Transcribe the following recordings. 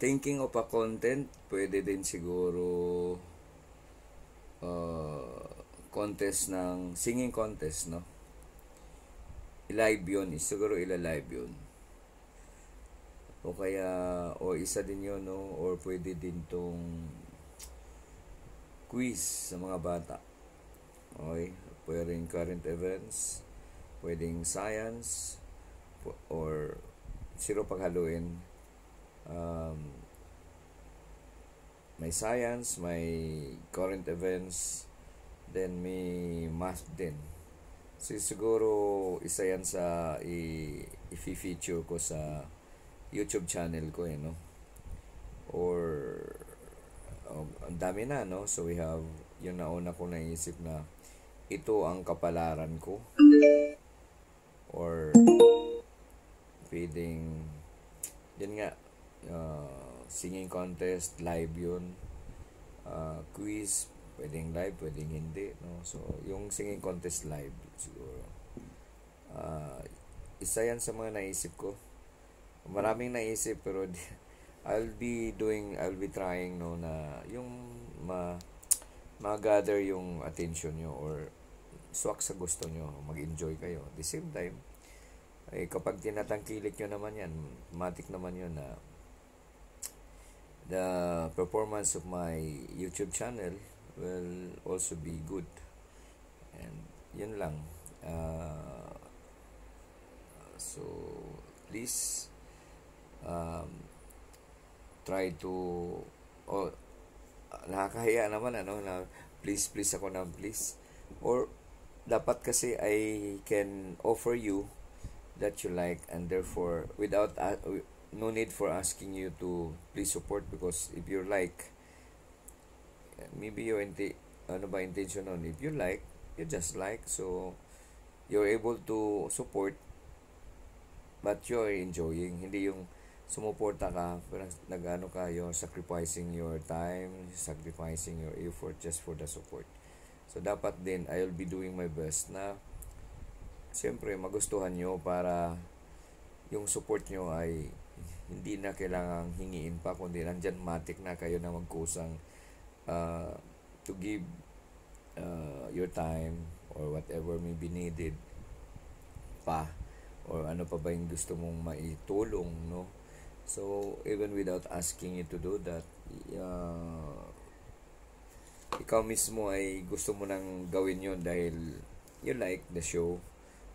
thinking of a content, pwede din siguro contest ng singing contest, no? I-live yun, siguro ila-live yun. O kaya, o isa din yun, no? Or pwede din tong quiz sa mga bata. Okay? Pwedeng current events, pwedeng science, or zero paghaluin. May science, may current events, then may math din. So siguro isa yan sa i-feature ko sa YouTube channel ko, no? Or ang dami na, no? So we have yung nauna ko naisip na ito ang kapalaran ko, or pwedeng yan nga, singing contest, live yun, quiz, pwedeng live, pwedeng hindi, no? So yung singing contest live siguro, isa yan sa mga naisip ko. Maraming naisip, pero I'll be trying, no, na yung ma-gather yung attention nyo, or swak sa gusto nyo, mag-enjoy kayo. At the same time, kapag tinatangkilik nyo naman yan, matik naman yun na the performance of my YouTube channel will also be good. And yun lang. So please try to nakakahiya naman, na please ako na please, or dapat kasi I can offer you that you like, and therefore without no need for asking you to please support, because if you like, maybe your intention on, if you like, you just like, so you're able to support, but you're enjoying, hindi yung sumuporta ka pero you're sacrificing your time, sacrificing your effort just for the support. So dapat din I'll be doing my best na siyempre magustuhan nyo, para yung support nyo ay hindi na kailangang hingiin pa, kundi nandyan matik na kayo na magkusang to give your time or whatever may be needed pa, or ano pa ba yung gusto mong maitulong, no? So even without asking you to do that, ikaw mismo ay gusto mo nang gawin yun dahil you like the show,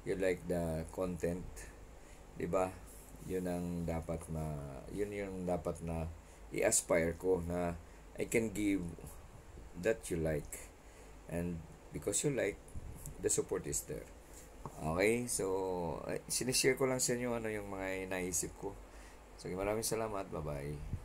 you like the content, diba? Yun yung dapat na i-aspire ko, na I can give that you like, and because you like, the support is there. Okay, so sinishare ko lang sa inyo yung mga naisip ko. So maraming salamat, bye bye.